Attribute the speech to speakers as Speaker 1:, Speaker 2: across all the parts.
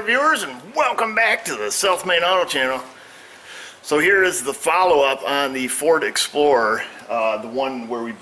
Speaker 1: there, viewers, and welcome back to the Self-Made Auto channel. So here is the follow-up on the Ford Explorer, the one where we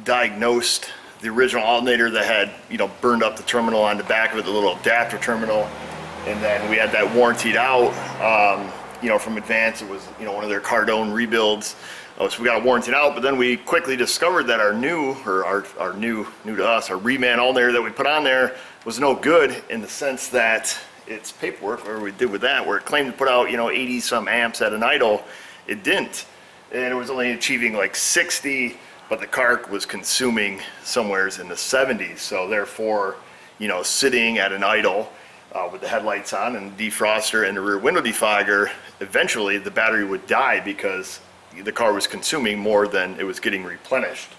Speaker 1: diagnosed the original alternator that had, burned up the terminal on the back of it, the little adapter terminal, and then we had that warrantied out, from Advance. It was, one of their Cardone rebuilds. So we got it warranted out, but then we quickly discovered that our new to us, our reman alternator that we put on there was no good, in the sense that its paperwork, where we did with that, where it claimed to put out 80 some amps at an idle, it didn't, and it was only achieving like 60, but the car was consuming somewheres in the 70s. So therefore, sitting at an idle with the headlights on and defroster and the rear window defogger, eventually the battery would die because the car was consuming more than it was getting replenished.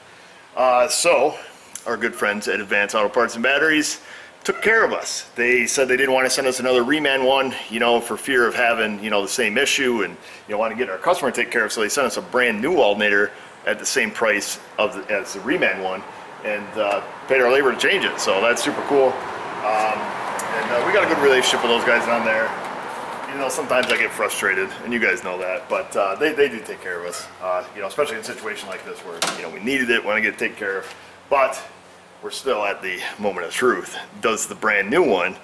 Speaker 1: So our good friends at Advance Auto Parts and Batteries took care of us. They said they didn't want to send us another reman one, for fear of having, the same issue, and want to get our customer taken care of. So they sent us a brand new alternator at the same price as the reman one, and paid our labor to change it. So that's super cool. And we got a good relationship with those guys on there. Sometimes I get frustrated, and you guys know that, but they do take care of us, especially in a situation like this where, we needed it, want to get it taken care of, but we're still at the moment of truth. Does the brand new one,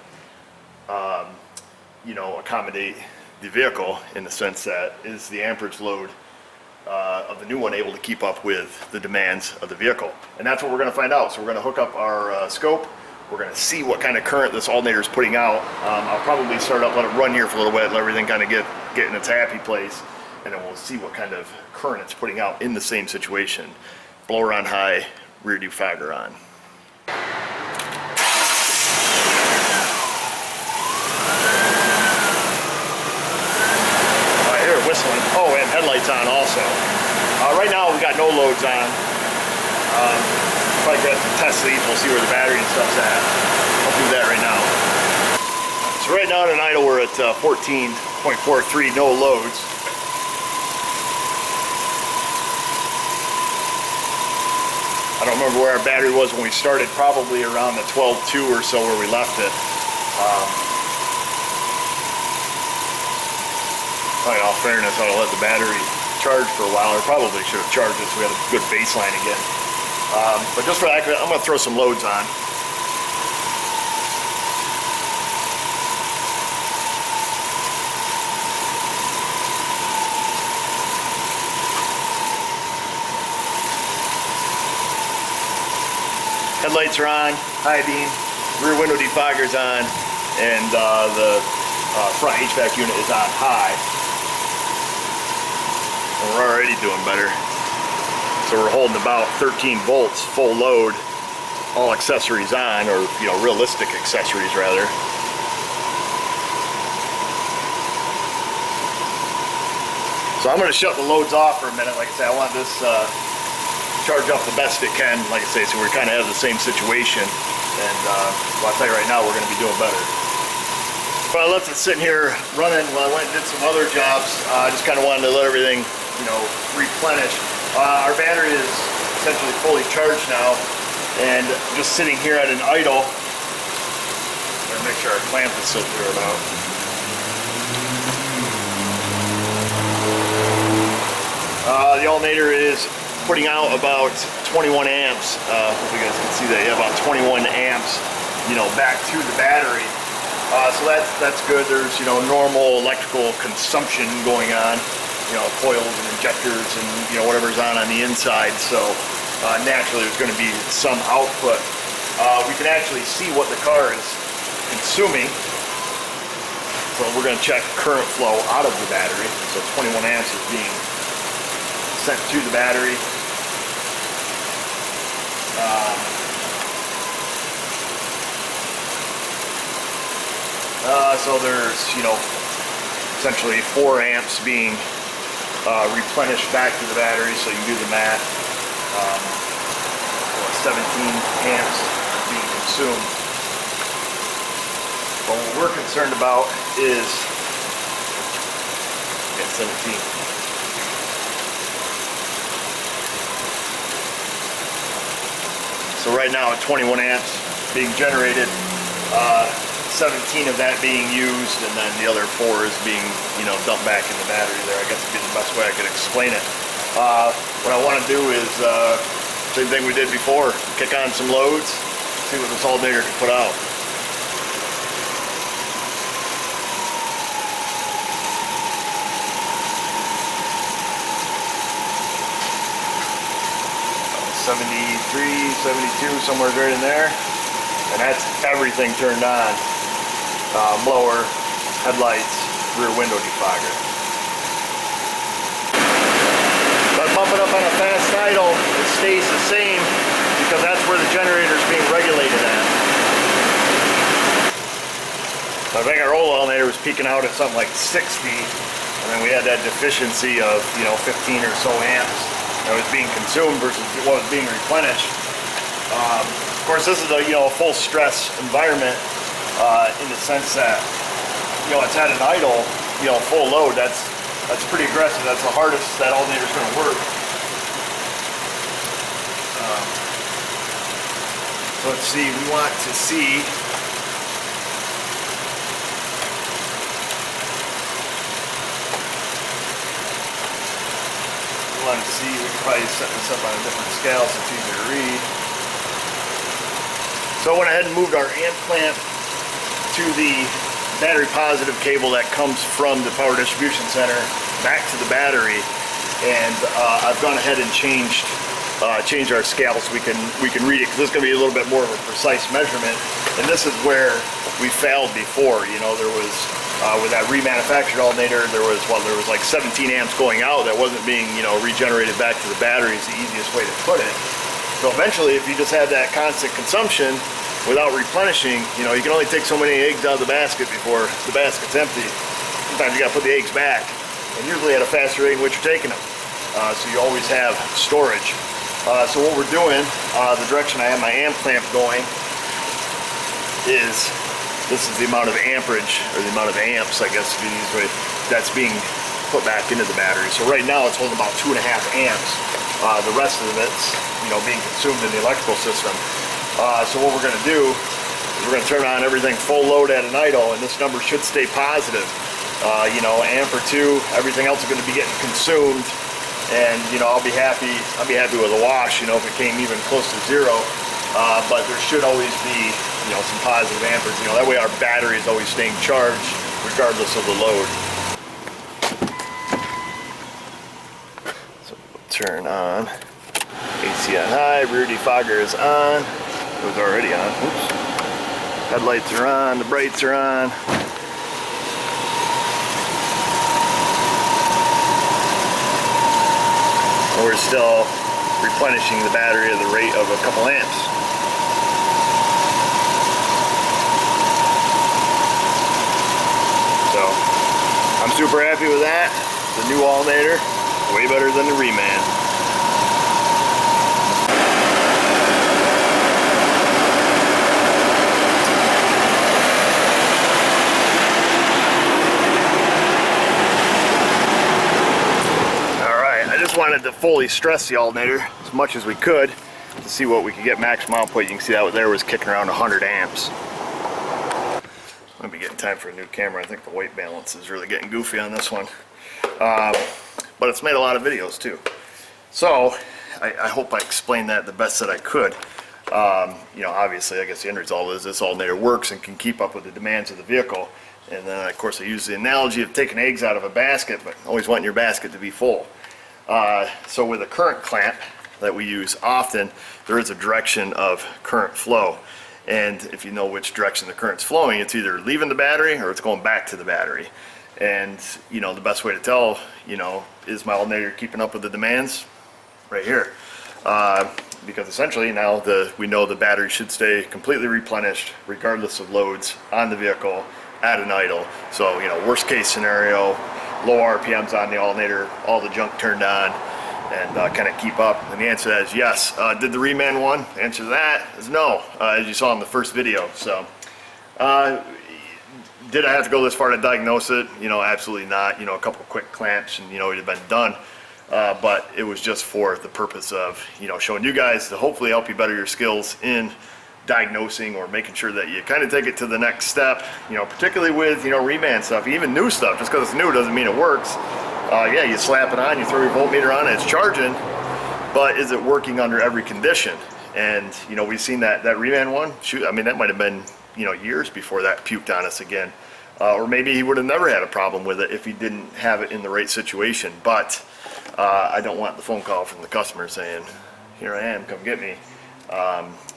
Speaker 1: accommodate the vehicle, in the sense that is the amperage load of the new one able to keep up with the demands of the vehicle? And that's what we're going to find out. So we're going to hook up our scope. We're going to see what kind of current this alternator is putting out. I'll probably start up, let it run here for a little bit, let everything kind of get in its happy place, and then we'll see what kind of current it's putting out in the same situation. Blower on high, rear defogger on. I hear it whistling. Oh, and headlights on also. Right now we got no loads on. Probably got some test leads, we'll see where the battery and stuff's at. I'll do that right now. So right now at an idle we're at 14.43, no loads. I don't remember where our battery was when we started, probably around the 12.2 or so where we left it. In all fairness, I ought to let the battery charge for a while. I probably should have charged it so we had a good baseline again. But just for that, I'm going to throw some loads on. Headlights are on, high beam, rear window defogger's on, and the front HVAC unit is on high. And we're already doing better. So we're holding about 13 volts, full load, all accessories on, or realistic accessories rather. So I'm going to shut the loads off for a minute. Like I said, I want this charge up the best it can. Like I say, so we're kind of have the same situation. And I'll tell you right now, we're going to be doing better. But I left it sitting here running while I went and did some other jobs. I just kind of wanted to let everything, replenish. Our battery is essentially fully charged now, and just sitting here at an idle. Better make sure our clamp is still zeroed out. The alternator is putting out about 21 amps. Hope you guys can see that. Yeah, about 21 amps, back to the battery. So that's good. There's normal electrical consumption going on. Coils and injectors and whatever's on the inside. So naturally there's going to be some output. We can actually see what the car is consuming. So we're going to check current flow out of the battery. So 21 amps is being sent to the battery. So there's essentially 4 amps being replenished back to the battery, so you can do the math. 17 amps being consumed. But what we're concerned about is 17. So right now at 21 amps being generated, 17 of that being used, and then the other 4 is being, dumped back in the battery there. I guess would be the best way I could explain it. What I want to do is same thing we did before. Kick on some loads, see what this alternator can put out. $73, $72, somewhere right in there. And that's everything turned on. Blower, headlights, rear window defogger. But bump it up on a fast idle, it stays the same because that's where the generator is being regulated at. So I think our old alternator was peaking out at something like 60, and then we had that deficiency of 15 or so amps that was being consumed versus what was being replenished. Of course, this is a full stress environment in the sense that it's at an idle, full load. That's pretty aggressive. That's the hardest that alternator's going to work. So let's see. We want to see. We can probably set this up on a different scale so it's easier to read. So I went ahead and moved our amp clamp to the battery positive cable that comes from the power distribution center back to the battery, and I've gone ahead and changed our scale so we can read it, because this is going to be a little bit more of a precise measurement. And this is where we failed before. There was with that remanufactured alternator, there was like 17 amps going out that wasn't being regenerated back to the battery is the easiest way to put it. So eventually, if you just have that constant consumption without replenishing, you can only take so many eggs out of the basket before the basket's empty. Sometimes you got to put the eggs back, and usually at a faster rate in which you're taking them. So you always have storage. So what we're doing, the direction I have my amp clamp going is, this is the amount of amperage, or the amount of amps, I guess, to be used with, that's being put back into the battery. So right now it's holding about 2.5 amps. The rest of it's, being consumed in the electrical system. So what we're going to do is we're going to turn on everything full load at an idle, and this number should stay positive. Amp or 2, everything else is going to be getting consumed, and I'll be happy with a wash. If it came even close to 0. But there should always be some positive amperage. That way our battery is always staying charged regardless of the load. So we'll turn on AC on high, rear defogger is on. It was already on. Oops. Headlights are on, the brights are on. And we're still replenishing the battery at the rate of a couple amps. So I'm super happy with that. The new alternator, way better than the reman. Wanted to fully stress the alternator as much as we could to see what we could get maximum output. You can see that there was kicking around 100 amps. I'm gonna be getting time for a new camera. I think the white balance is really getting goofy on this one, but it's made a lot of videos too. So I hope I explained that the best that I could. Obviously, I guess the end result is this alternator works and can keep up with the demands of the vehicle. And then of course I use the analogy of taking eggs out of a basket, but always wanting your basket to be full. So with a current clamp that we use often, there is a direction of current flow. And if you know which direction the current's flowing, it's either leaving the battery or it's going back to the battery. And the best way to tell, is my alternator keeping up with the demands? Right here. Because essentially now we know the battery should stay completely replenished regardless of loads on the vehicle at an idle. So worst case scenario, low RPMs on the alternator, all the junk turned on, and kind of keep up. And the answer to that is yes. Did the reman one? The answer to that is no, as you saw in the first video. So did I have to go this far to diagnose it? Absolutely not. A couple quick clamps and it'd have been done. But it was just for the purpose of showing you guys to hopefully help you better your skills in diagnosing or making sure that you kind of take it to the next step, you know, particularly with, you know, reman stuff, even new stuff. Just because it's new doesn't mean it works. Yeah, you slap it on, you throw your voltmeter on, it's charging, but is it working under every condition? And, you know, we've seen that reman one, shoot, I mean, that might have been, you know, years before that puked on us again. Or maybe he would have never had a problem with it if he didn't have it in the right situation. But I don't want the phone call from the customer saying, here I am, come get me.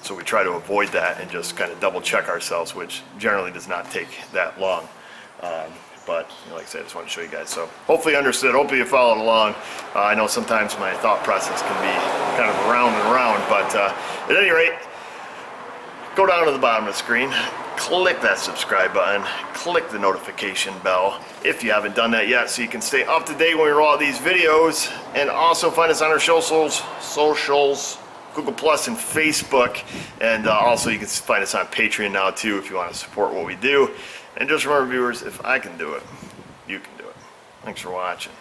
Speaker 1: So we try to avoid that and just kind of double check ourselves, which generally does not take that long. But you know, like I said, I just want to show you guys. So hopefully you understood, hopefully you followed along. I know sometimes my thought process can be kind of around and around, but at any rate, go down to the bottom of the screen, click that subscribe button, click the notification bell if you haven't done that yet, so you can stay up to date when we roll out these videos. And also find us on our socials, Google Plus and Facebook, and also you can find us on Patreon now too if you want to support what we do. And just remember, viewers, if I can do it, you can do it. Thanks for watching.